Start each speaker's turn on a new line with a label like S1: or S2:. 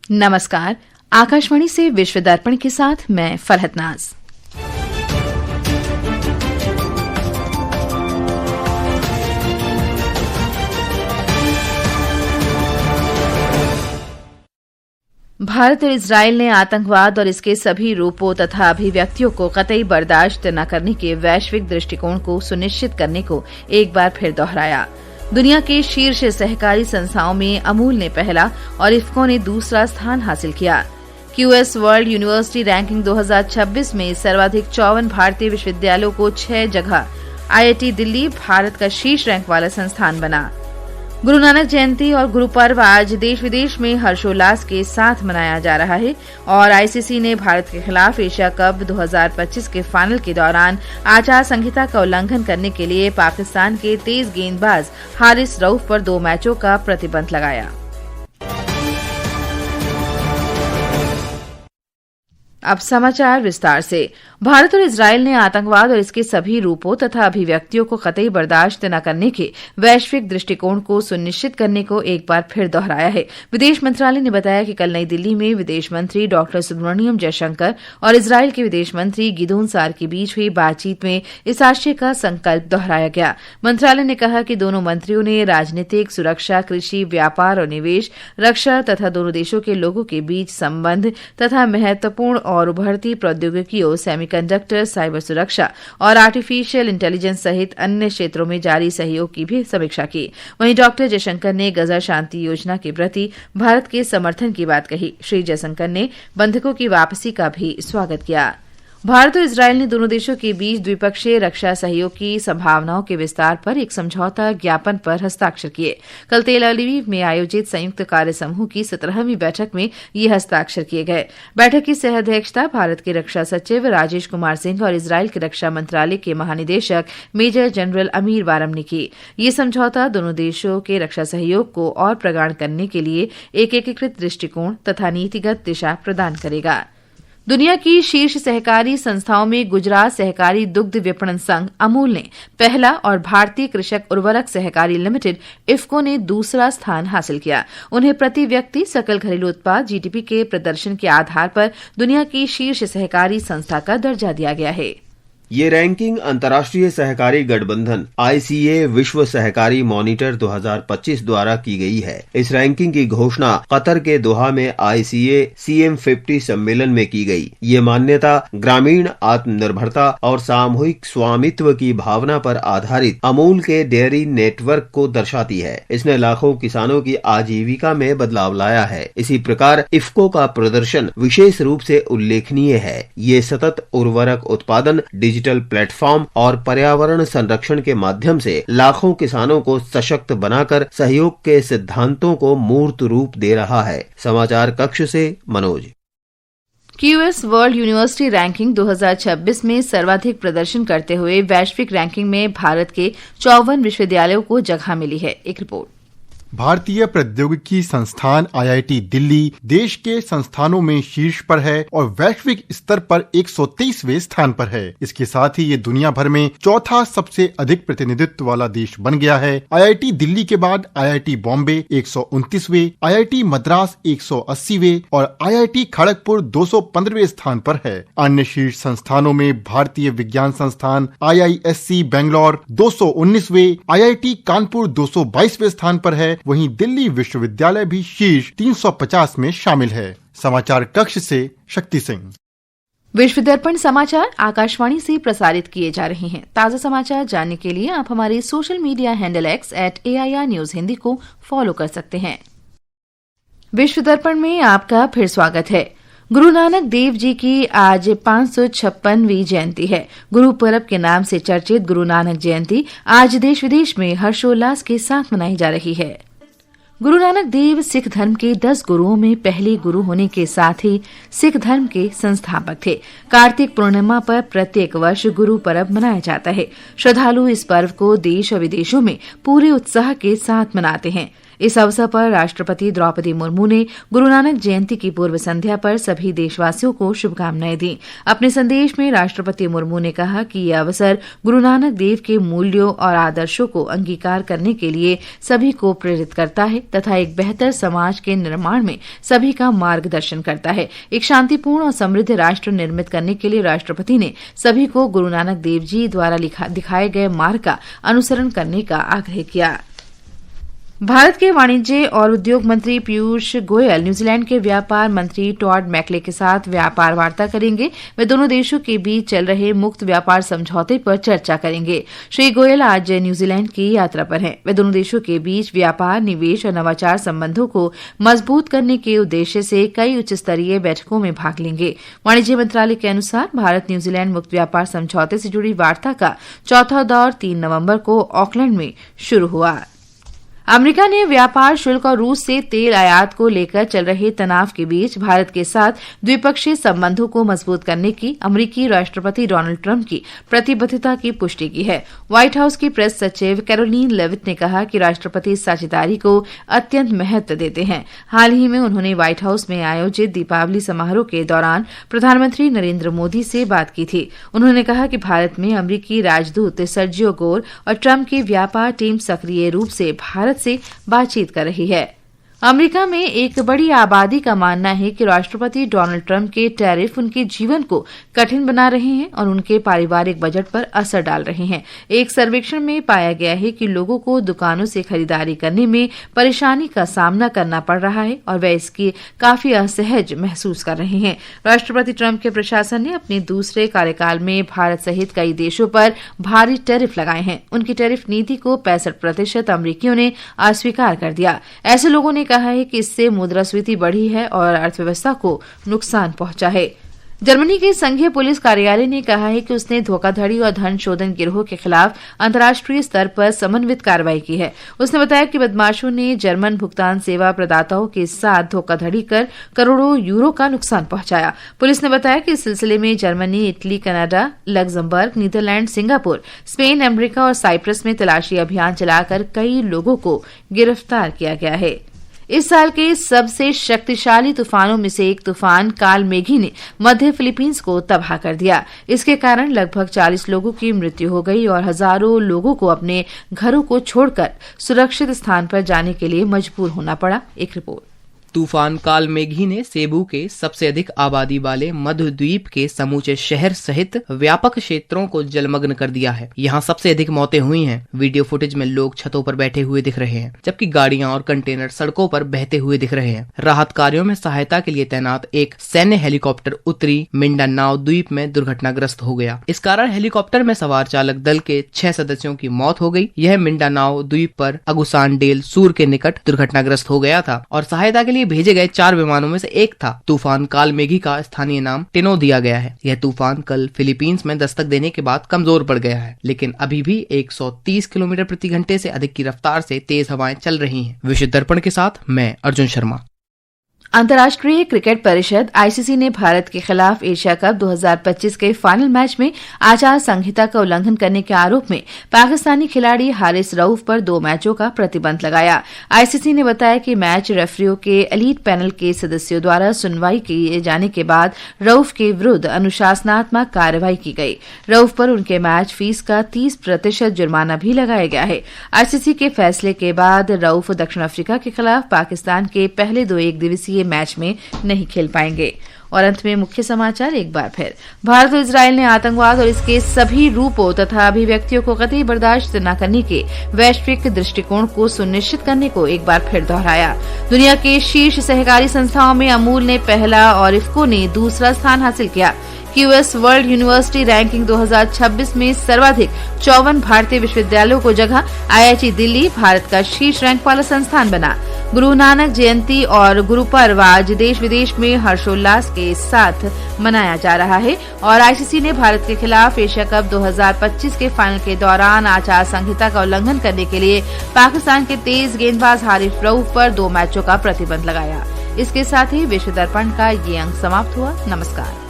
S1: नमस्कार। आकाशवाणी से विश्व दर्पण के साथ मैं फरहत नाज। भारत और इजरायल ने आतंकवाद और इसके सभी रूपों तथा अभिव्यक्तियों को कतई बर्दाश्त न करने के वैश्विक दृष्टिकोण को सुनिश्चित करने को एक बार फिर दोहराया। दुनिया के शीर्ष सहकारी संस्थाओं में अमूल ने पहला और इफ्को ने दूसरा स्थान हासिल किया। क्यूएस वर्ल्ड यूनिवर्सिटी रैंकिंग 2026 में सर्वाधिक 54 भारतीय विश्वविद्यालयों को 6 जगह आईआईटी दिल्ली भारत का शीर्ष रैंक वाला संस्थान बना। गुरु नानक जयंती और गुरु पर्व आज देश विदेश में हर्षोल्लास के साथ मनाया जा रहा है और आईसीसी ने भारत के खिलाफ एशिया कप 2025 के फाइनल के दौरान आचार संहिता का उल्लंघन करने के लिए पाकिस्तान के तेज गेंदबाज हारिस रऊफ पर 2 मैचों का प्रतिबंध लगाया। अब समाचार विस्तार से। भारत और इजरायल ने आतंकवाद और इसके सभी रूपों तथा अभिव्यक्तियों को कतई बर्दाश्त न करने के वैश्विक दृष्टिकोण को सुनिश्चित करने को एक बार फिर दोहराया है। विदेश मंत्रालय ने बताया कि कल नई दिल्ली में विदेश मंत्री डॉक्टर सुब्रमण्यम जयशंकर और इजरायल के विदेश मंत्री गिदोन सार के बीच हुई बातचीत में इस आशय का संकल्प दोहराया गया। मंत्रालय ने कहा कि दोनों मंत्रियों ने राजनीतिक, सुरक्षा, कृषि, व्यापार और निवेश, रक्षा तथा दोनों देशों के लोगों के बीच संबंध तथा महत्वपूर्ण और उभरती प्रौद्योगिकियों, सेमीकंडक्टर, साइबर सुरक्षा और आर्टिफिशियल इंटेलिजेंस सहित अन्य क्षेत्रों में जारी सहयोग की भी समीक्षा की। वहीं डॉक्टर जयशंकर ने गजा शांति योजना के प्रति भारत के समर्थन की बात कही। श्री जयशंकर ने बंधकों की वापसी का भी स्वागत किया। भारत और इजरायल ने दोनों देशों के बीच द्विपक्षीय रक्षा सहयोग की संभावनाओं के विस्तार पर एक समझौता ज्ञापन पर हस्ताक्षर किए। कल तेल अवीव में आयोजित संयुक्त कार्य समूह की 17वीं बैठक में ये हस्ताक्षर किए गए। बैठक की सह अध्यक्षता भारत के रक्षा सचिव राजेश कुमार सिंह और इजरायल के रक्षा मंत्रालय के महानिदेशक मेजर जनरल अमीर वारम ने की। ये समझौता दोनों देशों के रक्षा सहयोग को और प्रगाढ़ करने के लिए एक एकीकृत दृष्टिकोण तथा नीतिगत दिशा प्रदान करेगा। दुनिया की शीर्ष सहकारी संस्थाओं में गुजरात सहकारी दुग्ध विपणन संघ अमूल ने पहला और भारतीय कृषक उर्वरक सहकारी लिमिटेड इफ्को ने दूसरा स्थान हासिल किया। उन्हें प्रति व्यक्ति सकल घरेलू उत्पाद जीडीपी के प्रदर्शन के आधार पर दुनिया की शीर्ष सहकारी संस्था का दर्जा दिया गया है।
S2: ये रैंकिंग अंतर्राष्ट्रीय सहकारी गठबंधन आईसीए विश्व सहकारी मॉनिटर 2025 द्वारा की गई है। इस रैंकिंग की घोषणा कतर के दोहा में आईसीए CM50 सम्मेलन में की गई। ये मान्यता ग्रामीण आत्मनिर्भरता और सामूहिक स्वामित्व की भावना पर आधारित अमूल के डेयरी नेटवर्क को दर्शाती है। इसने लाखों किसानों की आजीविका में बदलाव लाया है। इसी प्रकार इफ्को का प्रदर्शन विशेष रूप से उल्लेखनीय है। ये सतत उर्वरक उत्पादन, डिजिटल प्लेटफॉर्म और पर्यावरण संरक्षण के माध्यम से लाखों किसानों को सशक्त बनाकर सहयोग के सिद्धांतों को मूर्त रूप दे रहा है। समाचार कक्ष से Manoj.
S1: QS world university ranking 2026 में सर्वाधिक प्रदर्शन करते हुए वैश्विक रैंकिंग में भारत के 54 विश्वविद्यालयों को जगह मिली है। एक रिपोर्ट।
S3: भारतीय प्रौद्योगिकी संस्थान आईआईटी दिल्ली देश के संस्थानों में शीर्ष पर है और वैश्विक स्तर पर 123वें स्थान पर है। इसके साथ ही ये दुनिया भर में चौथा सबसे अधिक प्रतिनिधित्व वाला देश बन गया है। आईआईटी दिल्ली के बाद आईआईटी बॉम्बे 129वें, आईआईटी मद्रास 180वें और आईआईटी खड़गपुर 215वें स्थान पर है। अन्य शीर्ष संस्थानों में भारतीय विज्ञान संस्थान IISc बेंगलोर 219वें, आईआईटी कानपुर 222वें स्थान पर है। वहीं दिल्ली विश्वविद्यालय भी शीर्ष 350 में शामिल है। समाचार कक्ष से शक्ति सिंह।
S1: विश्व दर्पण समाचार आकाशवाणी से प्रसारित किए जा रहे हैं। ताजा समाचार जानने के लिए आप हमारे social media handle X @AIR News Hindi को फॉलो कर सकते हैं। विश्व दर्पण में आपका फिर स्वागत है। गुरु नानक देव जी की आज 556वीं जयंती है। गुरु पर्व के नाम से चर्चित गुरु नानक जयंती आज देश विदेश में हर्षोल्लास के साथ मनाई जा रही है। गुरु नानक देव सिख धर्म के 10 गुरुओं में पहले गुरु होने के साथ ही सिख धर्म के संस्थापक थे। कार्तिक पूर्णिमा पर प्रत्येक वर्ष गुरु पर्व मनाया जाता है। श्रद्धालु इस पर्व को देश और विदेशों में पूरे उत्साह के साथ मनाते हैं। इस अवसर पर राष्ट्रपति द्रौपदी मुर्मू ने गुरु नानक जयंती की पूर्व संध्या पर सभी देशवासियों को शुभकामनाएं दी। अपने संदेश में राष्ट्रपति मुर्मू ने कहा कि यह अवसर गुरु नानक देव के मूल्यों और आदर्शों को अंगीकार करने के लिए सभी को प्रेरित करता है तथा एक बेहतर समाज के निर्माण में सभी का मार्गदर्शन करता है। एक शांतिपूर्ण और समृद्ध राष्ट्र निर्मित करने के लिए राष्ट्रपति ने सभी को गुरु नानक देव जी द्वारा दिखाए गए मार्ग का अनुसरण करने का आग्रह किया। भारत के वाणिज्य और उद्योग मंत्री पीयूष गोयल न्यूजीलैंड के व्यापार मंत्री टॉड मैकले के साथ व्यापार वार्ता करेंगे। वे दोनों देशों के बीच चल रहे मुक्त व्यापार समझौते पर चर्चा करेंगे। श्री गोयल आज न्यूजीलैंड की यात्रा पर हैं। वे दोनों देशों के बीच व्यापार, निवेश और नवाचार संबंधों को मजबूत करने के उद्देश्य से कई उच्च स्तरीय बैठकों में भाग लेंगे। वाणिज्य मंत्रालय के अनुसार भारत न्यूजीलैंड मुक्त व्यापार समझौते से जुड़ी वार्ता का चौथा दौर 3 नवंबर को ऑकलैंड में शुरू हुआ। अमेरिका ने व्यापार शुल्क और रूस से तेल आयात को लेकर चल रहे तनाव के बीच भारत के साथ द्विपक्षीय संबंधों को मजबूत करने की अमेरिकी राष्ट्रपति डोनाल्ड ट्रंप की प्रतिबद्धता की पुष्टि की है। व्हाइट हाउस की प्रेस सचिव कैरोलीन लेविट ने कहा कि राष्ट्रपति साझेदारी को अत्यंत महत्व देते हैं। हाल ही में उन्होंने व्हाइट हाउस में आयोजित दीपावली समारोह के दौरान प्रधानमंत्री नरेंद्र मोदी से बात की थी। उन्होंने कहा कि भारत में अमेरिकी राजदूत सर्जियो गोर और ट्रंप की व्यापार टीम सक्रिय रूप से भारत से बातचीत कर रही है। अमेरिका में एक बड़ी आबादी का मानना है कि राष्ट्रपति डोनाल्ड ट्रंप के टैरिफ उनके जीवन को कठिन बना रहे हैं और उनके पारिवारिक बजट पर असर डाल रहे हैं। एक सर्वेक्षण में पाया गया है कि लोगों को दुकानों से खरीदारी करने में परेशानी का सामना करना पड़ रहा है और वे इसकी काफी असहज महसूस कर रहे हैं। राष्ट्रपति ट्रंप के प्रशासन ने अपने दूसरे कार्यकाल में भारत सहित कई देशों पर भारी टैरिफ लगाए हैं। उनकी टैरिफ नीति को 65% अमेरिकियों ने अस्वीकार कर दिया। ऐसे लोगों ने कहा है कि इससे मुद्रास्फीति बढ़ी है और अर्थव्यवस्था को नुकसान पहुंचा है। जर्मनी के संघीय पुलिस कार्यालय ने कहा है कि उसने धोखाधड़ी और धन शोधन गिरोह के खिलाफ अंतर्राष्ट्रीय स्तर पर समन्वित कार्रवाई की है। उसने बताया कि बदमाशों ने जर्मन भुगतान सेवा प्रदाताओं के साथ धोखाधड़ी कर करोड़ों यूरो का नुकसान पहुंचाया। पुलिस ने बताया कि इस सिलसिले में Germany, Italy, Canada, Luxembourg, Netherland, Singapore, Spain, America और साइप्रस में तलाशी अभियान चलाकर कई लोगों को गिरफ्तार किया गया है। इस साल के सबसे शक्तिशाली तूफानों में से एक तूफान काल मेघी ने मध्य फिलीपींस को तबाह कर दिया। इसके कारण लगभग 40 लोगों की मृत्यु हो गई और हजारों लोगों को अपने घरों को छोड़कर सुरक्षित स्थान पर जाने के लिए मजबूर होना पड़ा। एक रिपोर्ट।
S4: तूफान काल मेघी ने सेबू के सबसे अधिक आबादी वाले मध्य द्वीप के समूचे शहर सहित व्यापक क्षेत्रों को जलमग्न कर दिया है। यहाँ सबसे अधिक मौतें हुई हैं। वीडियो फुटेज में लोग छतों पर बैठे हुए दिख रहे हैं, जबकि गाड़ियां और कंटेनर सड़कों पर बहते हुए दिख रहे हैं। राहत कार्यों में सहायता के लिए तैनात एक सैन्य हेलीकॉप्टर उत्तरी मिंडानाओ द्वीप में दुर्घटनाग्रस्त हो गया। इस कारण हेलीकॉप्टर में सवार चालक दल के 6 सदस्यों की मौत हो गई। यह मिंडानाओ द्वीप पर अगुसान डेल सूर के निकट दुर्घटनाग्रस्त हो गया था और सहायता के लिए भेजे गए 4 विमानों में से एक था। तूफान काल मेघी का स्थानीय नाम टिनो दिया गया है। यह तूफान कल फिलीपींस में दस्तक देने के बाद कमजोर पड़ गया है, लेकिन अभी भी 130 किलोमीटर प्रति घंटे से अधिक की रफ्तार से तेज हवाएं चल रही हैं। विश्व दर्पण के साथ मैं अर्जुन शर्मा।
S1: अंतर्राष्ट्रीय क्रिकेट परिषद आईसीसी ने भारत के खिलाफ एशिया कप 2025 के फाइनल मैच में आचार संहिता का उल्लंघन करने के आरोप में पाकिस्तानी खिलाड़ी हारिस रऊफ पर 2 मैचों का प्रतिबंध लगाया। आईसीसी ने बताया कि मैच रेफरियों के एलीट पैनल के सदस्यों द्वारा सुनवाई किए जाने के बाद रऊफ के विरुद्ध अनुशासनात्मक कार्रवाई की गई। रऊफ पर उनके मैच फीस का 30% जुर्माना भी लगाया गया है। आईसीसी के फैसले के बाद रऊफ दक्षिण अफ्रीका के खिलाफ पाकिस्तान के पहले 2 एकदिवसीय मैच में नहीं खेल पाएंगे। और अंत में मुख्य समाचार एक बार फिर। भारत और इजरायल ने आतंकवाद और इसके सभी रूपों तथा अभिव्यक्तियों को कतई बर्दाश्त न करने के वैश्विक दृष्टिकोण को सुनिश्चित करने को एक बार फिर दोहराया। दुनिया के शीर्ष सहकारी संस्थाओं में अमूल ने पहला और इफ्को ने दूसरा स्थान हासिल किया। क्यूएस वर्ल्ड यूनिवर्सिटी रैंकिंग 2026 में सर्वाधिक 54 भारतीय विश्वविद्यालयों को जगह। आईआईटी दिल्ली भारत का शीर्ष रैंक वाला संस्थान बना। गुरु नानक जयंती और गुरु पर्व आज देश विदेश में हर्षोल्लास के साथ मनाया जा रहा है। और आईसीसी ने भारत के खिलाफ एशिया कप 2025 के फाइनल के दौरान आचार संहिता का उल्लंघन करने के लिए पाकिस्तान के तेज गेंदबाज हारिस रऊफ पर 2 मैचों का प्रतिबंध लगाया। इसके साथ ही विश्व दर्पण का ये अंक समाप्त हुआ। नमस्कार।